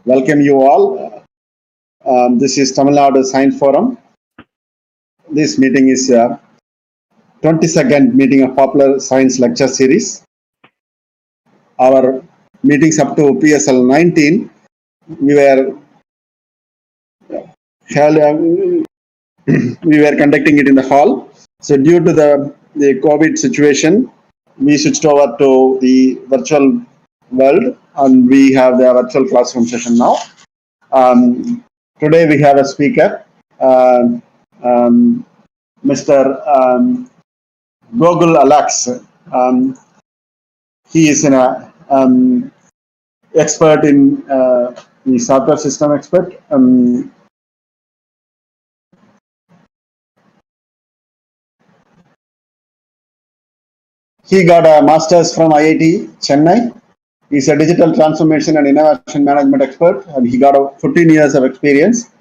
welcome you all. This is Tamil Nadu Science Forum. This meeting is 22nd meeting of Popular Science Lecture Series. Our meetings up to PSL 19, we were conducting it in the hall. So due to the COVID situation, we switched over to the virtual world, and we have the virtual classroom session now. Today we have a speaker, Mr. Gokul Alex. He is an expert in the software system expert. He got a master's from IIT Chennai. He's a digital transformation and innovation management expert, and he got 14 years of experience.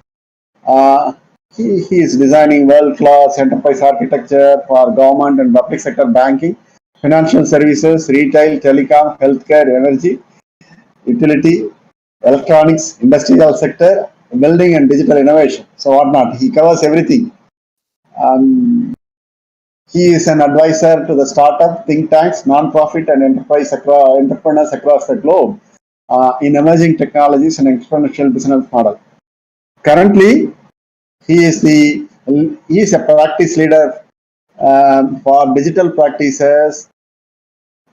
He is designing world-class enterprise architecture for government and public sector banking, financial services, retail, telecom, healthcare, energy, utility, electronics, industrial sector, building and digital innovation. So whatnot. He covers everything. He is an advisor to the startup, think tanks, non-profit and entrepreneurs across the globe in emerging technologies and exponential business model. Currently, he is a practice leader for digital practices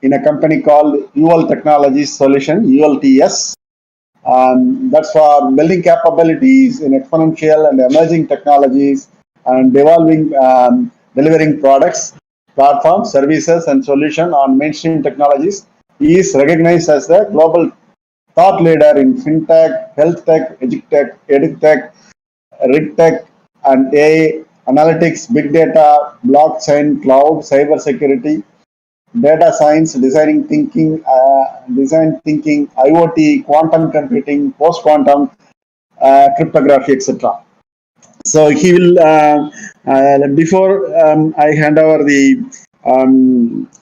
in a company called UL Technologies Solution, ULTS. That's for building capabilities in exponential and emerging technologies and delivering products, platforms, services, and solutions on mainstream technologies. He is recognized as the global thought leader in fintech, health tech, edutech, regtech, and AI, analytics, big data, blockchain, cloud, cyber security, data science, design thinking, IoT, quantum computing, post-quantum, cryptography, etc. So he will, before I hand over the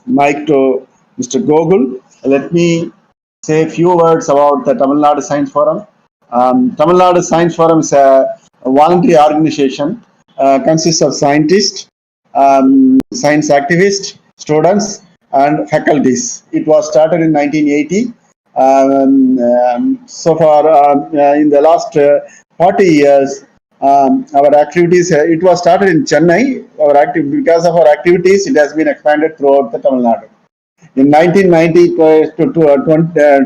mic to Mr. Gokul, let me say a few words about the Tamil Nadu Science Forum. Tamil Nadu Science Forum is a voluntary organization, consists of scientists, science activists, students, and faculties. It was started in 1980. So far, in the last 40 years, our activities, it was started in Chennai. Because of our activities, it has been expanded throughout the Tamil Nadu. In 1990 to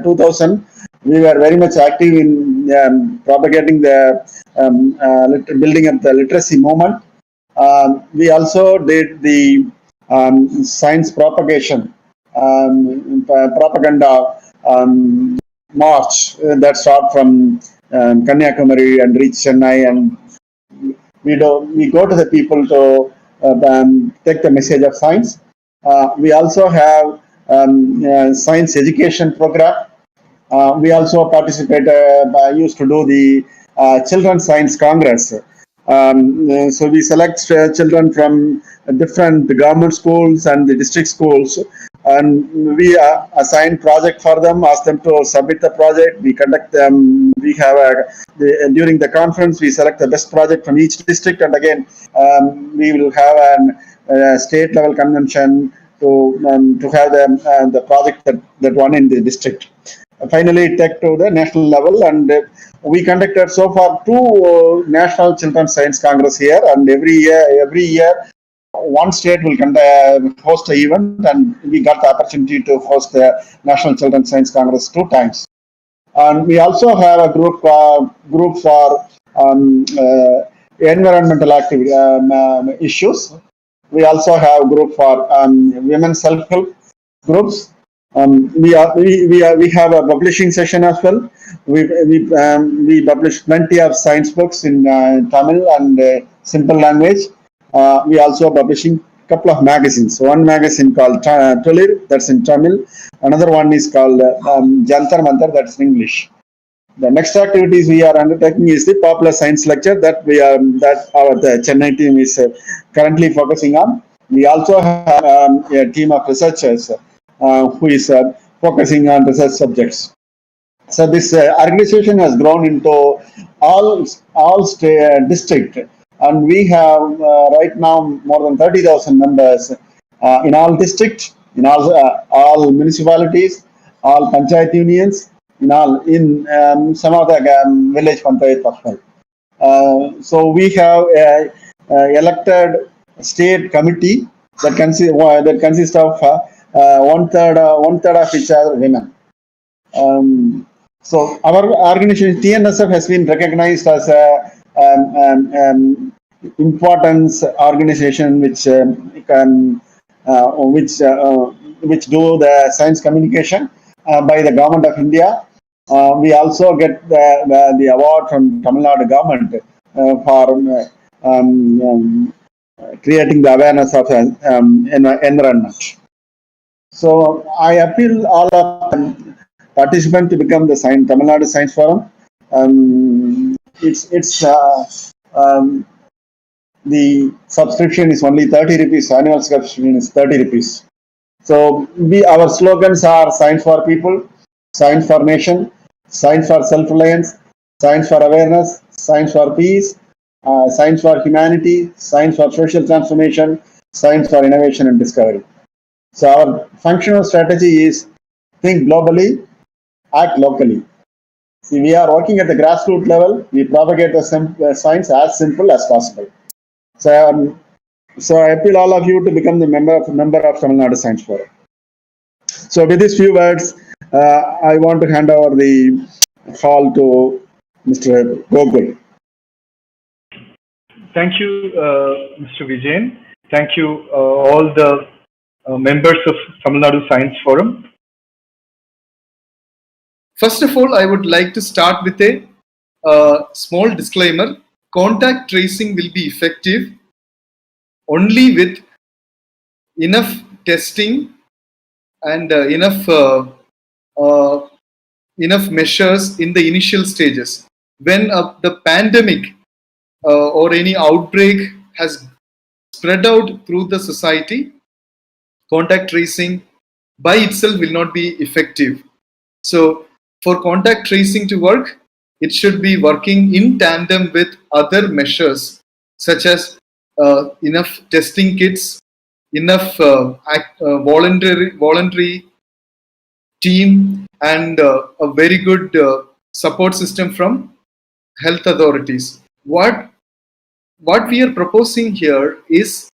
2000, we were very much active in propagating the building up the literacy movement. We also did the science propagation, propaganda march that started from Kanyakumari and reach Chennai, and we go to the people to take the message of science. We also have science education program. We also used to do the Children's Science Congress. So we select children from different government schools and the district schools, and we assign project for them, ask them to submit the project. We conduct them. We have during the conference, we select the best project from each district, and again we will have a state level convention to have the project that won in the district. Finally, take to the national level, and we conducted so far 2 National Children's Science Congress here, and every year one state will host an event, and we got the opportunity to host the National Children's Science Congress 2 times. And we also have a group for environmental activity issues. We also have a group for women's self-help groups. We have a publishing session as well. We publish plenty of science books in Tamil and simple language. We also publishing a couple of magazines. One magazine called Tolir, that's in Tamil. Another one is called Jantar Mantar, that's in English. The next activities we are undertaking is the Popular Science Lecture that the Chennai team is currently focusing on. We also have a team of researchers who is focusing on research subjects. So this organization has grown into district, and we have right now more than 30,000 members in all districts, in all municipalities, all panchayat unions, in some of the village panchayat as well. So we have a, elected state committee that consists of one third of which are women. So our organization TNSF has been recognized as a importance organization can which do the science communication by the government of India. We also get the award from Tamil Nadu government for creating the awareness of environment. So I appeal all of participants to become the Tamil Nadu Science Forum. It's the subscription is only 30 rupees. Annual subscription is 30 rupees. So our slogans are science for people, science for nation, science for self-reliance, science for awareness, science for peace, science for humanity, science for social transformation, science for innovation and discovery. So our functional strategy is think globally, act locally. See, we are working at the grassroots level. We propagate the science as simple as possible. So I appeal all of you to become the member of Tamil Nadu Science Forum. So with these few words, I want to hand over the call to Mr. Gokul. Thank you, Mr. Vijayan. Thank you, all the members of Tamil Nadu Science Forum. First of all, I would like to start with a small disclaimer. Contact tracing will be effective only with enough testing and enough measures in the initial stages. When the pandemic or any outbreak has spread out through the society, contact tracing by itself will not be effective. So for contact tracing to work, it should be working in tandem with other measures such as enough testing kits, enough voluntary team, and a very good support system from health authorities. What we are proposing here is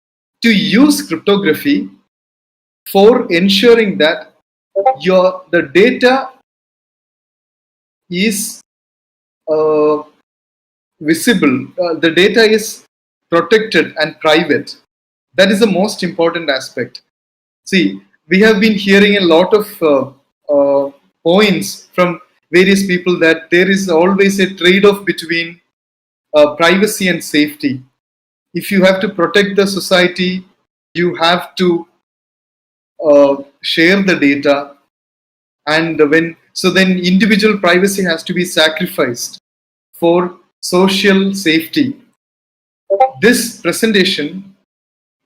to use cryptography for ensuring that the data is visible, the data is protected and private. That is the most important aspect. See, we have been hearing a lot of points from various people that there is always a trade-off between privacy and safety. If you have to protect the society, you have to share the data, and then individual privacy has to be sacrificed for social safety. This presentation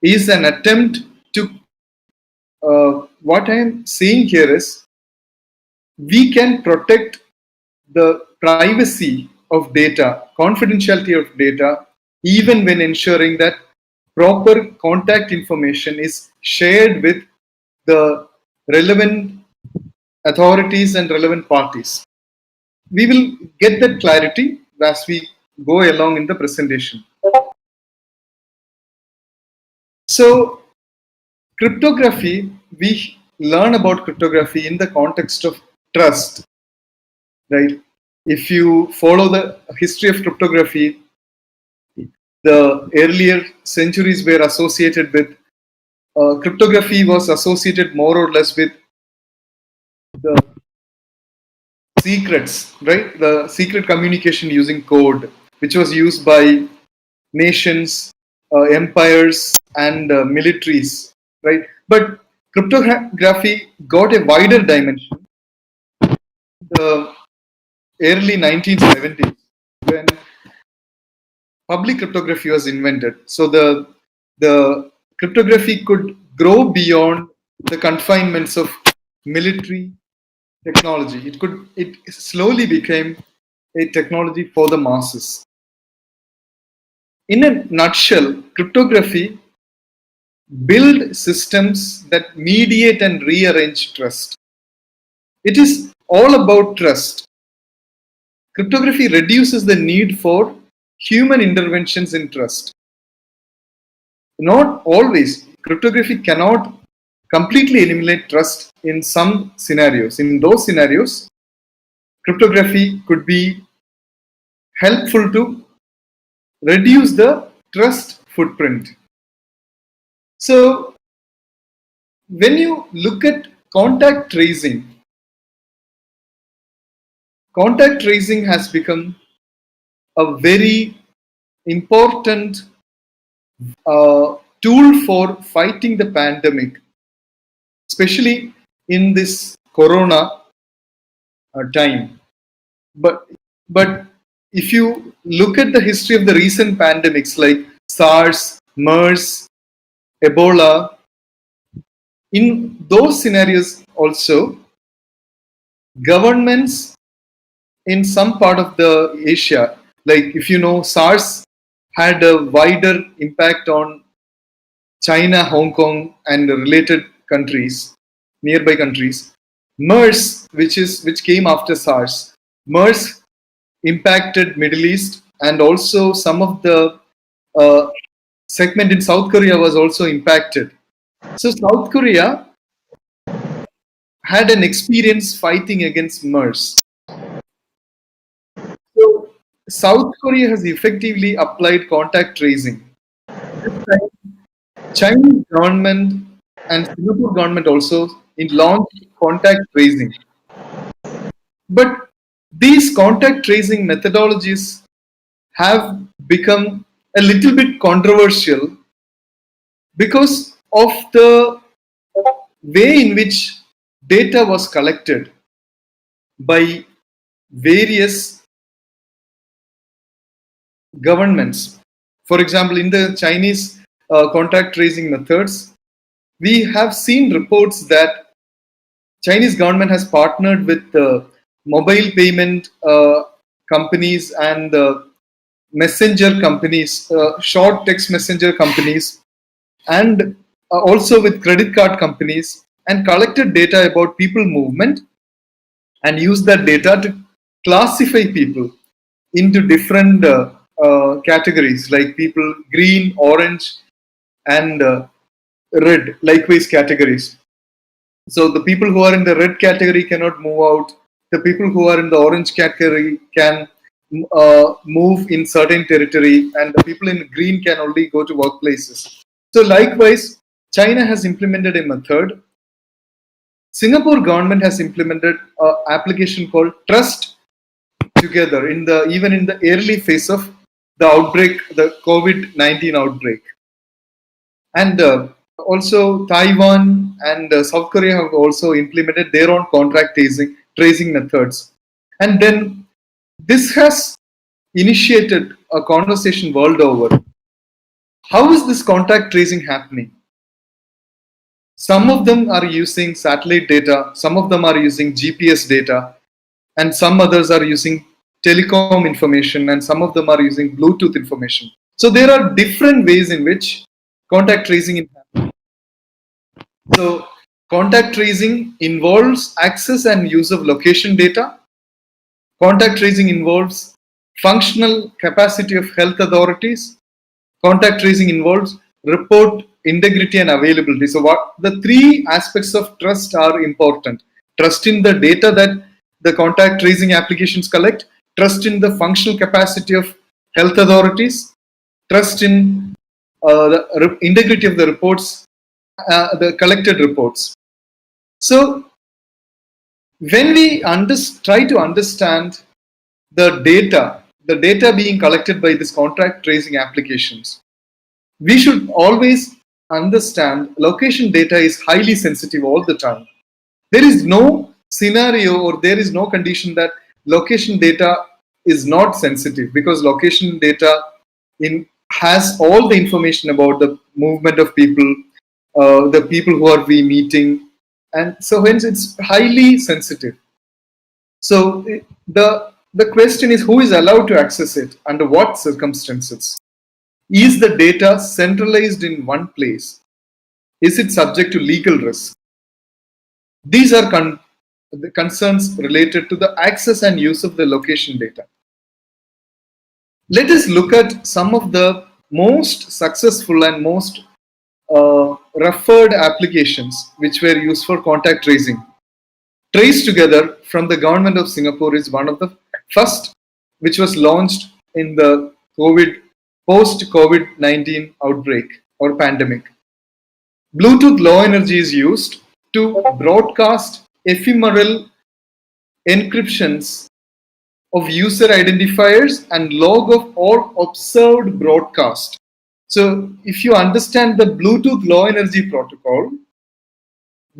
is an attempt to what I am saying here is we can protect the privacy of data, confidentiality of data, even when ensuring that proper contact information is shared with the relevant authorities and relevant parties. We will get that clarity as we go along in the presentation. So, cryptography, we learn about cryptography in the context of trust, right? If you follow the history of cryptography, the earlier centuries were associated with cryptography was associated more or less with the secrets, right? The secret communication using code, which was used by nations, empires, and militaries, right? But cryptography got a wider dimension. The early 1970s, when public cryptography was invented. So the cryptography could grow beyond the confinements of military technology. It slowly became a technology for the masses. In a nutshell, cryptography build systems that mediate and rearrange trust. It is all about trust. Cryptography reduces the need for human interventions in trust. Not always. Cryptography cannot completely eliminate trust in some scenarios. In those scenarios, cryptography could be helpful to reduce the trust footprint. So, when you look at contact tracing has become a very important tool for fighting the pandemic, especially in this corona time. But if you look at the history of the recent pandemics like SARS, MERS, Ebola, in those scenarios also, governments in some part of the Asia, like if you know, SARS had a wider impact on China, Hong Kong, and related countries, nearby countries. MERS, which came after SARS, MERS impacted Middle East, and also some of the uh, segment in South Korea was also impacted. So South Korea had an experience fighting against MERS. So South Korea has effectively applied contact tracing. This time, Chinese government and Singapore government also launched contact tracing. But these contact tracing methodologies have become a little bit controversial because of the way in which data was collected by various governments. For example, in the Chinese contact tracing methods, we have seen reports that Chinese government has partnered with mobile payment companies and messenger companies, short text messenger companies, and also with credit card companies, and collected data about people movement and used that data to classify people into different categories like people green, orange, and red, likewise categories. So the people who are in the red category cannot move out. The people who are in the orange category can move in certain territory, and the people in green can only go to workplaces. So likewise, China has implemented a method. Singapore government has implemented an application called Trust Together even in the early phase of the outbreak, the COVID-19 outbreak. And also Taiwan and South Korea have also implemented their own contact tracing methods. And then this has initiated a conversation world over. How is this contact tracing happening? Some of them are using satellite data, some of them are using GPS data, and some others are using telecom information, and some of them are using Bluetooth information. So there are different ways in which contact tracing is happening. So contact tracing involves access and use of location data. Contact tracing involves functional capacity of health authorities. Contact tracing involves report integrity and availability. So what the three aspects of trust are important. Trust in the data that the contact tracing applications collect, trust in the functional capacity of health authorities, trust in the integrity of the reports, the collected reports. So when we try to understand the data being collected by this contact tracing applications, we should always understand location data is highly sensitive all the time. There is no scenario or there is no condition that location data is not sensitive, because location data has all the information about the movement of people, the people who are we meeting, and so hence it's highly sensitive. So the question is, who is allowed to access it, under what circumstances? Is the data centralized in one place? Is it subject to legal risk? These are the concerns related to the access and use of the location data. Let us look at some of the most successful and most referred applications which were used for contact tracing. Trace Together from the government of Singapore is one of the first which was launched in the post-COVID-19 outbreak or pandemic. Bluetooth Low Energy is used to broadcast ephemeral encryptions of user identifiers and log of all observed broadcast. So if you understand the Bluetooth Low Energy protocol,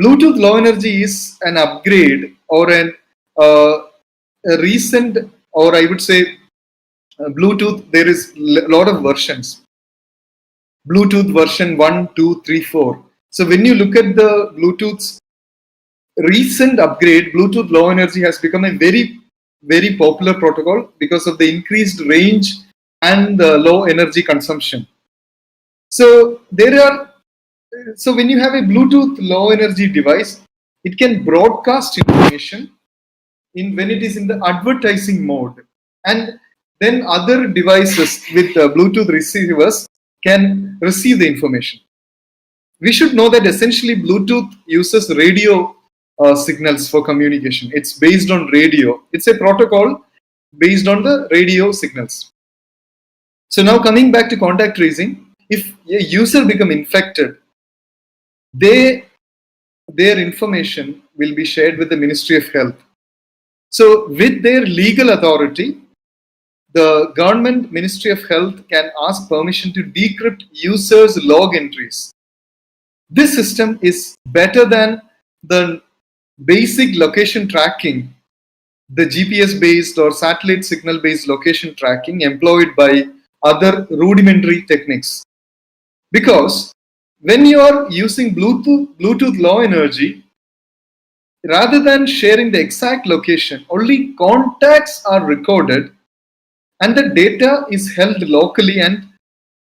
Bluetooth Low Energy is an upgrade or a recent, or I would say Bluetooth, there is a lot of versions. Bluetooth version 1, 2, 3, 4. So when you look at the Bluetooth's recent upgrade, Bluetooth Low Energy has become a very popular protocol because of the increased range and the low energy consumption. So when you have a Bluetooth Low Energy device, it can broadcast information when it is in the advertising mode, and then other devices with Bluetooth receivers can receive the information. We should know that essentially Bluetooth uses radio signals for communication. It's based on radio. It's a protocol based on the radio signals. So now coming back to contact tracing, if a user become infected, their information will be shared with the Ministry of Health. So with their legal authority, the government Ministry of Health can ask permission to decrypt users' log entries. This system is better than the basic location tracking, the GPS-based or satellite signal-based location tracking employed by other rudimentary techniques. Because when you are using Bluetooth Low Energy, rather than sharing the exact location, only contacts are recorded and the data is held locally and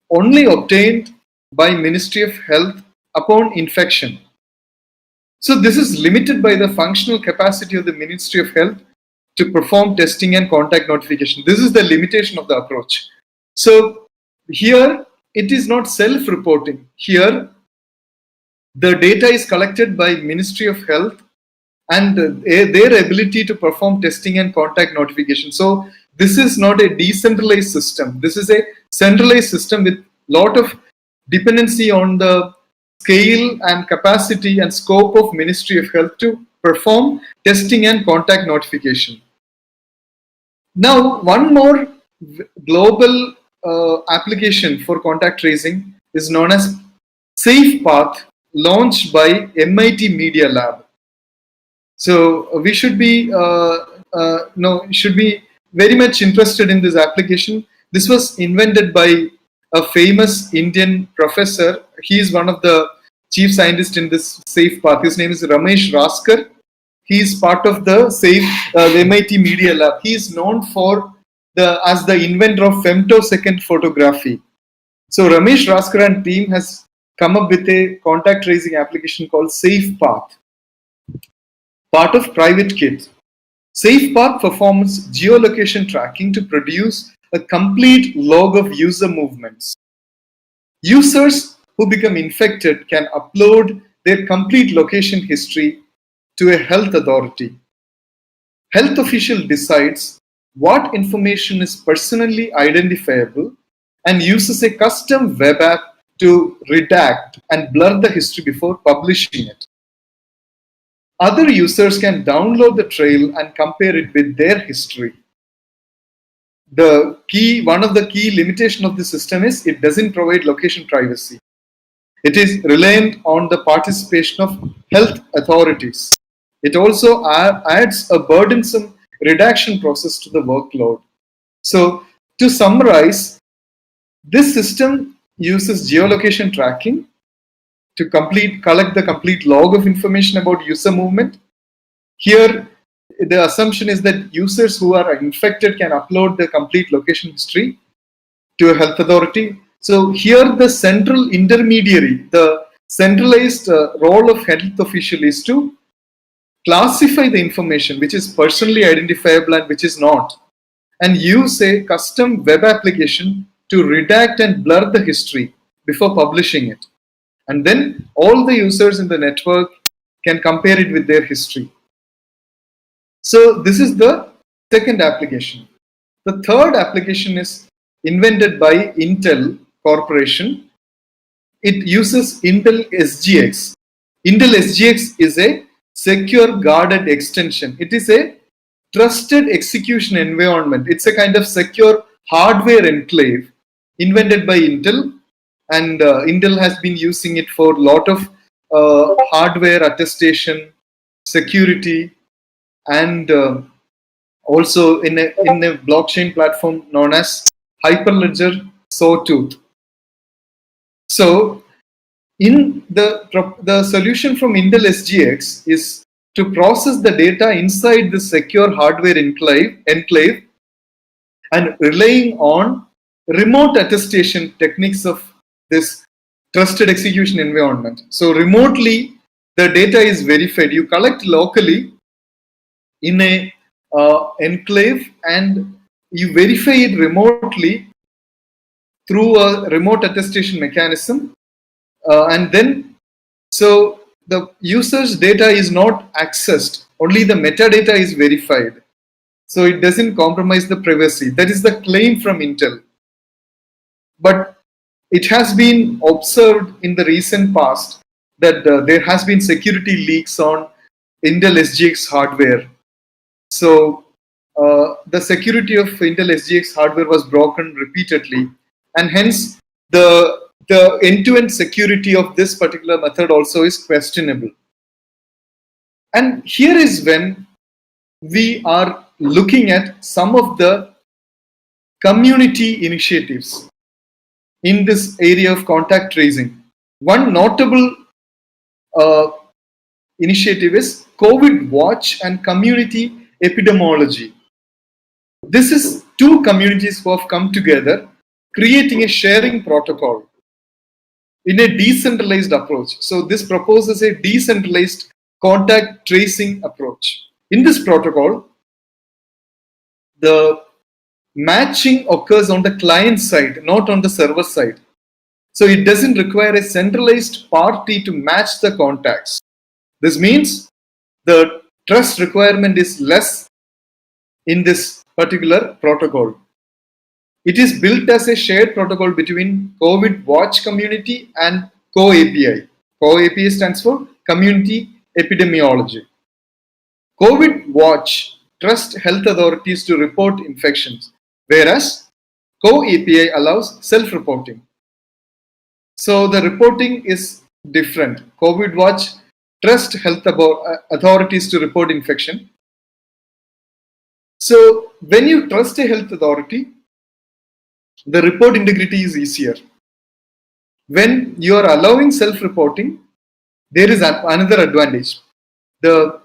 only obtained by Ministry of Health upon infection. So this is limited by the functional capacity of the Ministry of Health to perform testing and contact notification. This is the limitation of the approach. So here it is not self-reporting. Here the data is collected by Ministry of Health and their ability to perform testing and contact notification. So this is not a decentralized system. This is a centralized system with lot of dependency on the scale and capacity and scope of Ministry of Health to perform testing and contact notification. Now, one more global application for contact tracing is known as SafePath, launched by MIT Media Lab. So we should be very much interested in this application. This was invented by a famous Indian professor. He is one of the chief scientists in this SafePath. His name is Ramesh Raskar. He is part of the MIT Media Lab. He is known as the inventor of femtosecond photography. So Ramesh Raskar and team has come up with a contact tracing application called SafePath, part of private kit. SafePath performs geolocation tracking to produce a complete log of user movements. Users who become infected can upload their complete location history to a health authority. Health official decides what information is personally identifiable and uses a custom web app to redact and blur the history before publishing it. Other users can download the trail and compare it with their history. One of the key limitations of the system is it doesn't provide location privacy. It is reliant on the participation of health authorities. It also adds a burdensome redaction process to the workload. So to summarize, this system uses geolocation tracking to collect the complete log of information about user movement. Here, the assumption is that users who are infected can upload the complete location history to a health authority. So here the central intermediary, the centralized role of health official is to classify the information which is personally identifiable and which is not, and use a custom web application to redact and blur the history before publishing it. And then all the users in the network can compare it with their history. So this is the second application. The third application is invented by Intel Corporation. It uses Intel SGX. Intel SGX is a secure guarded extension. It is a trusted execution environment. It's a kind of secure hardware enclave invented by Intel, and Intel has been using it for a lot of hardware attestation, security, and also in a blockchain platform known as Hyperledger Sawtooth. So in the solution from Intel SGX is to process the data inside the secure hardware enclave and relying on remote attestation techniques of this trusted execution environment. So remotely the data is verified. You collect locally in a enclave and you verify it remotely through a remote attestation mechanism, and then so the user's data is not accessed, only the metadata is verified, so it doesn't compromise the privacy. That is the claim from Intel. But it has been observed in the recent past that there has been security leaks on Intel SGX hardware. So the security of Intel SGX hardware was broken repeatedly, and hence the end-to-end security of this particular method also is questionable. And here is when we are looking at some of the community initiatives in this area of contact tracing. One notable initiative is COVID Watch and Community Epidemiology. This is two communities who have come together, creating a sharing protocol in a decentralized approach. So this proposes a decentralized contact tracing approach. In this protocol, the matching occurs on the client side, not on the server side. So it doesn't require a centralized party to match the contacts. This means the trust requirement is less in this particular protocol. It is built as a shared protocol between COVID Watch community and Co-API. Co-API stands for Community Epidemiology. COVID Watch trusts health authorities to report infections, whereas Co-API allows self-reporting. So the reporting is different. COVID Watch trusts health authorities to report infection. So when you trust a health authority, the report integrity is easier. When you are allowing self-reporting, there is another advantage. The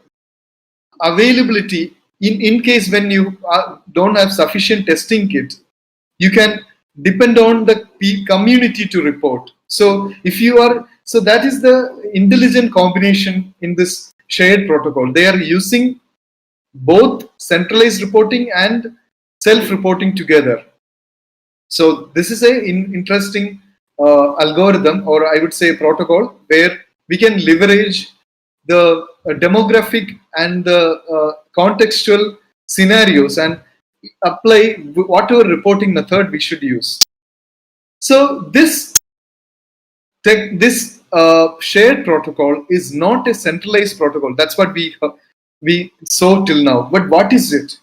availability, in case when you don't have sufficient testing kit, you can depend on the community to report. So if you are, so that is the intelligent combination in this shared protocol. They are using both centralized reporting and self-reporting together. So this is an interesting algorithm, or I would say protocol, where we can leverage the demographic and the contextual scenarios and apply whatever reporting method we should use. So this shared protocol is not a centralized protocol. That's what we saw till now. But what is it?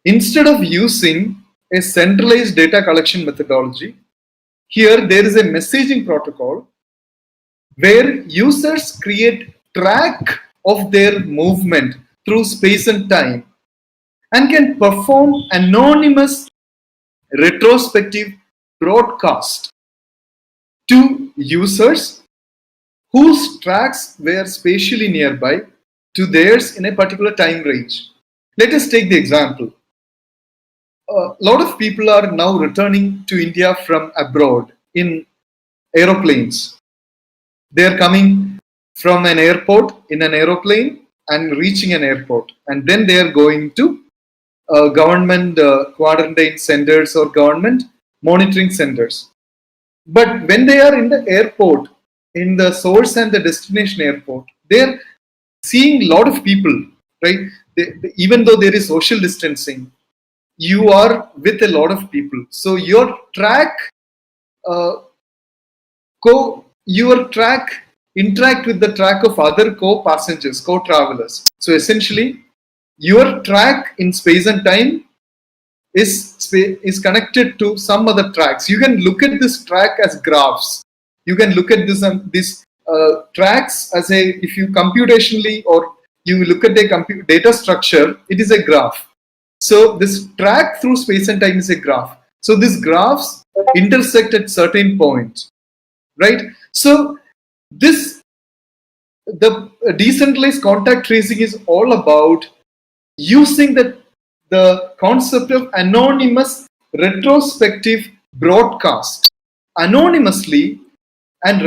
Instead of using a centralized data collection methodology, here there is a messaging protocol where users create track of their movement through space and time and can perform anonymous retrospective broadcast to users whose tracks were spatially nearby to theirs in a particular time range. Let us take the example. A lot of people are now returning to India from abroad in aeroplanes. They are coming from an airport in an aeroplane and reaching an airport, and then they are going to government quarantine centers or government monitoring centers. But when they are in the airport, in the source and the destination airport, they are seeing a lot of people, right? Even though there is social distancing, you are with a lot of people. So your track, interact with the track of other co-passengers, co-travelers. So essentially, your track in space and time is connected to some other tracks. You can look at this track as graphs. You can look at this tracks as if you computationally or you look at the data structure, it is a graph. So this track through space and time is a graph. So these graphs intersect at certain points, right? So the decentralized contact tracing is all about using the concept of anonymous retrospective broadcast anonymously and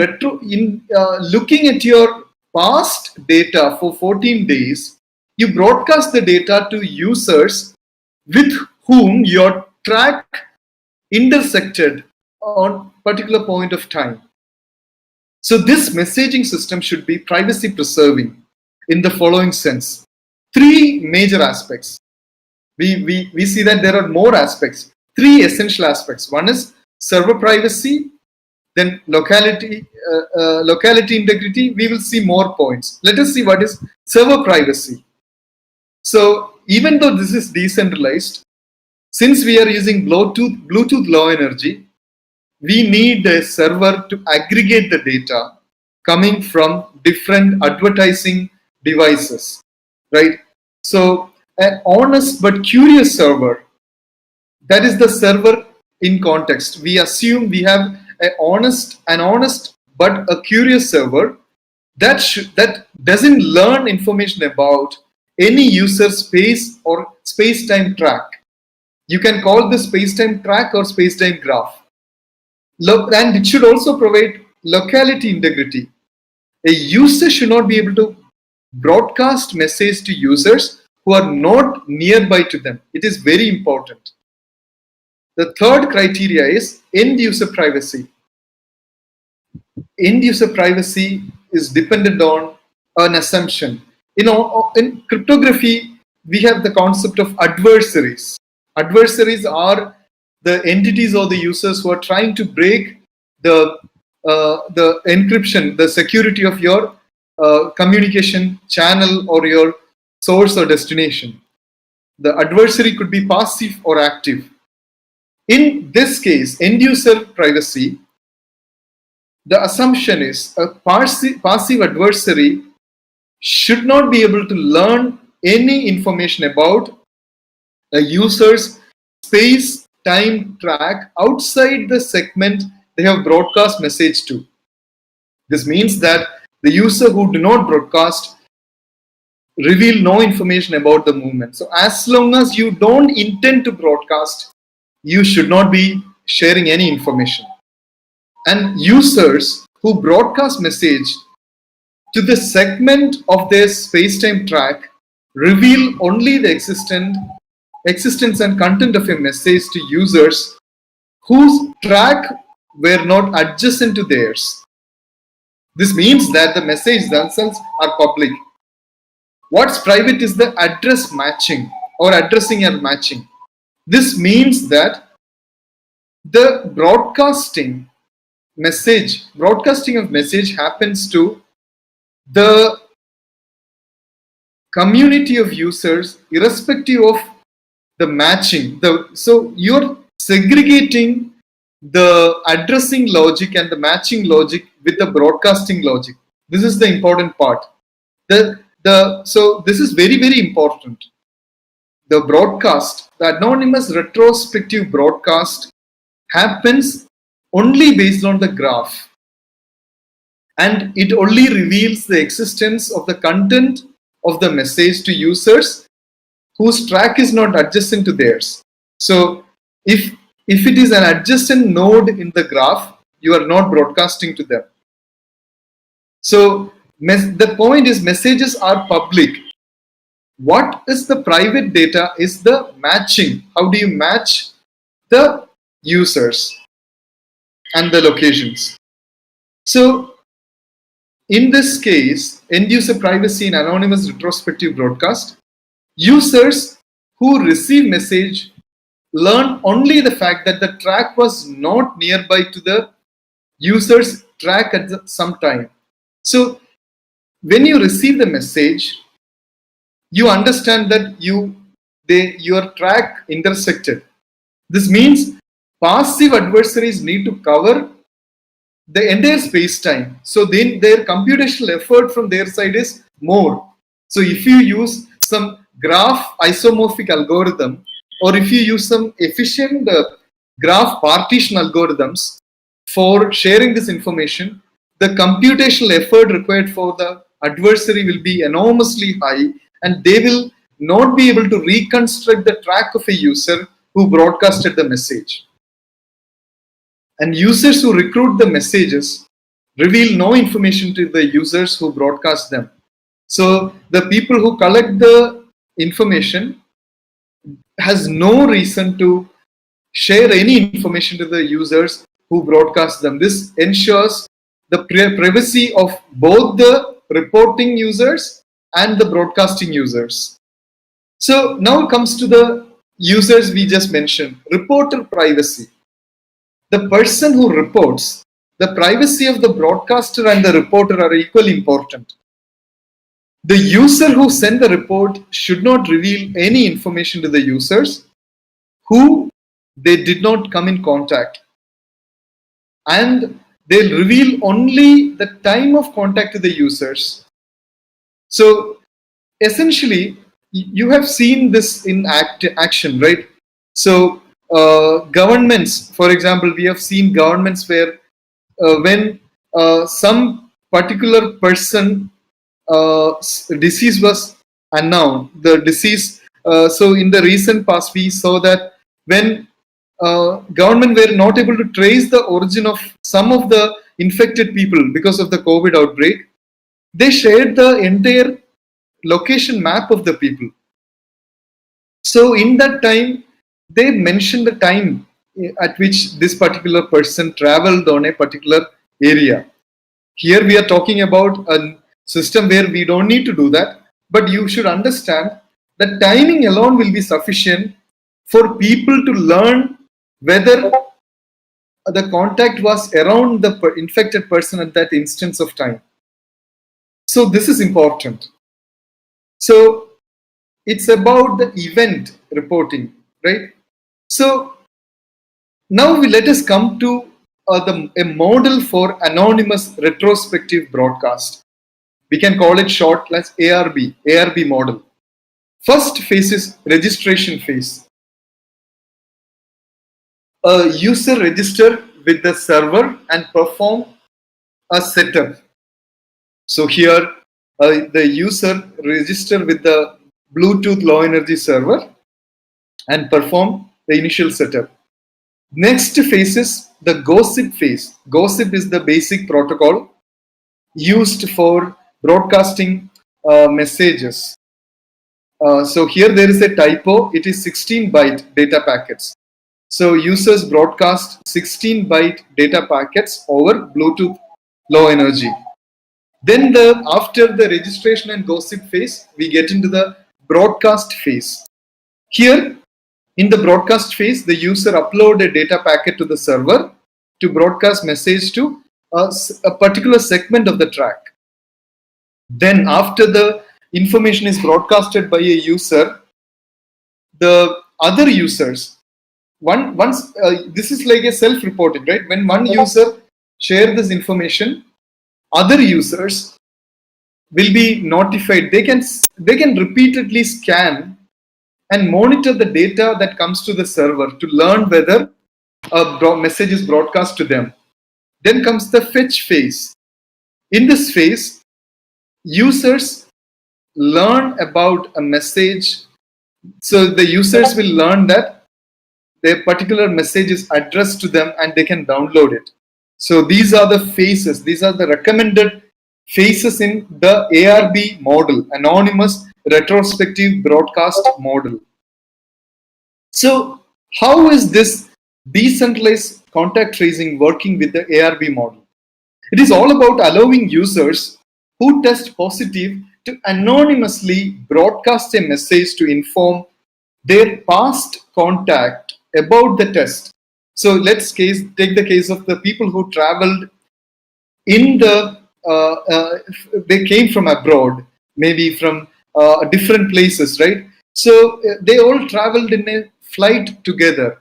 looking at your past data for 14 days. You broadcast the data to users with whom your track intersected on particular point of time. So this messaging system should be privacy preserving in the following sense. Three major aspects. We see that there are more aspects, three essential aspects. One is server privacy, then locality integrity. We will see more points. Let us see what is server privacy. So even though this is decentralized, since we are using Bluetooth low energy, we need a server to aggregate the data coming from different advertising devices, right? So an honest but curious server, that is the server in context. We assume we have an honest but a curious server that doesn't learn information about any user space or space-time track. You can call this space-time track or space-time graph. And it should also provide locality integrity. A user should not be able to broadcast message to users who are not nearby to them. It is very important. The third criteria is end user privacy. End user privacy is dependent on an assumption. In cryptography, we have the concept of adversaries. Adversaries are the entities or the users who are trying to break the encryption, the security of your communication channel or your source or destination. The adversary could be passive or active. In this case, end user privacy, the assumption is a passive adversary should not be able to learn any information about a user's space-time track outside the segment they have broadcast message to. This means that the user who do not broadcast reveal no information about the movement. So as long as you don't intend to broadcast, you should not be sharing any information. And users who broadcast message to the segment of their space-time track reveal only the existence and content of a message to users whose track were not adjacent to theirs. This means that the messages themselves are public. What's private is the address matching or addressing and matching. This means that the broadcasting of message happens to the community of users irrespective of the matching. So you're segregating the addressing logic and the matching logic with the broadcasting logic. This is the important part. So this is very, very important. The broadcast, the anonymous retrospective broadcast happens only based on the graph. And it only reveals the existence of the content of the message to users whose track is not adjacent to theirs. So if it is an adjacent node in the graph, you are not broadcasting to them. So the point is, messages are public. What is the private data is the matching. How do you match the users and the locations? So in this case, end user privacy in anonymous retrospective broadcast, users who receive message learn only the fact that the track was not nearby to the user's track at some time. So when you receive the message, you understand that your track intersected. This means passive adversaries need to cover the entire space-time. So then their computational effort from their side is more. So if you use some graph isomorphic algorithm, or if you use some efficient graph partition algorithms for sharing this information, the computational effort required for the adversary will be enormously high, and they will not be able to reconstruct the track of a user who broadcasted the message. And users who recruit the messages reveal no information to the users who broadcast them. So the people who collect the information has no reason to share any information to the users who broadcast them. This ensures the privacy of both the reporting users and the broadcasting users. So now it comes to the users we just mentioned. Reporter privacy. The person who reports, the privacy of the broadcaster and the reporter are equally important. The user who sent the report should not reveal any information to the users who they did not come in contact. And they'll reveal only the time of contact to the users. So essentially, you have seen this in action, right? So governments, for example, we have seen governments where when some particular person disease was unknown, the disease. So in the recent past, we saw that when government were not able to trace the origin of some of the infected people because of the COVID outbreak, they shared the entire location map of the people. So in that time, they mentioned the time at which this particular person traveled on a particular area. Here we are talking about a system where we don't need to do that, but you should understand that timing alone will be sufficient for people to learn whether the contact was around the infected person at that instance of time. So this is important. So it's about the event reporting, right? So now let us come to a model for anonymous retrospective broadcast. We can call it short as ARB model. First phase is registration phase. A user register with the server and perform a setup. So here the user register with the Bluetooth low energy server and perform the initial setup. Next phase is the gossip phase. Gossip is the basic protocol used for broadcasting messages. So here there is a typo. It is 16-byte data packets. So users broadcast 16-byte data packets over Bluetooth low energy. Then after the registration and gossip phase, we get into the broadcast phase. Here, in the broadcast phase, the user upload a data packet to the server to broadcast message to a particular segment of the track. Then after the information is broadcasted by a user, the other users, once this is like a self-reporting, right? When one user share this information, other users will be notified. They can repeatedly scan and monitor the data that comes to the server to learn whether a message is broadcast to them. Then comes the fetch phase. In this phase, users learn about a message. So the users will learn that their particular message is addressed to them and they can download it. So these are the phases, these are the recommended phases in the ARB model, anonymous retrospective broadcast model. So how is this decentralized contact tracing working with the ARB model? It is all about allowing users who test positive to anonymously broadcast a message to inform their past contact about the test. So let's take the case of the people who traveled in the they came from abroad, maybe from different places, right? So they all traveled in a flight together.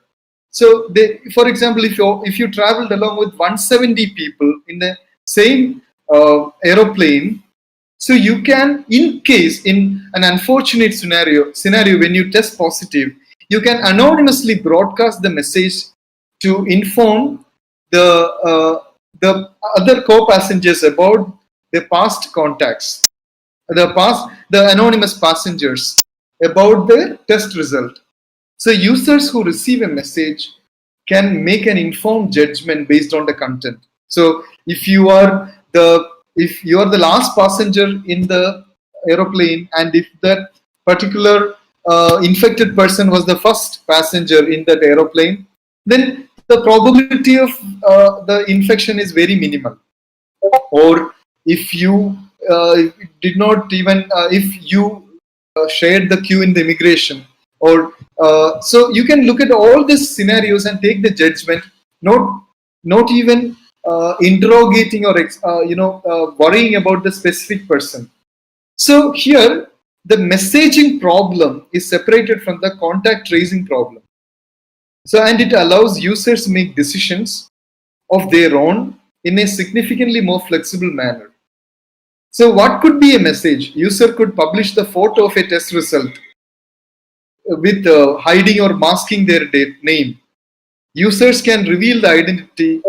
So they, for example, if you traveled along with 170 people in the same aeroplane, so you can, in case in an unfortunate scenario when you test positive, you can anonymously broadcast the message to inform the other co-passengers about their past contacts, the anonymous passengers about their test result. So users who receive a message can make an informed judgment based on the content. So if you are the last passenger in the aeroplane, and if that particular infected person was the first passenger in that aeroplane, then the probability of the infection is very minimal. Or if you did not even if you shared the queue in the immigration, or so you can look at all these scenarios and take the judgment, not even interrogating or worrying about the specific person. So here the messaging problem is separated from the contact tracing problem. So, and it allows users to make decisions of their own in a significantly more flexible manner. So what could be a message? User could publish the photo of a test result with hiding or masking their name. Users can reveal the identity,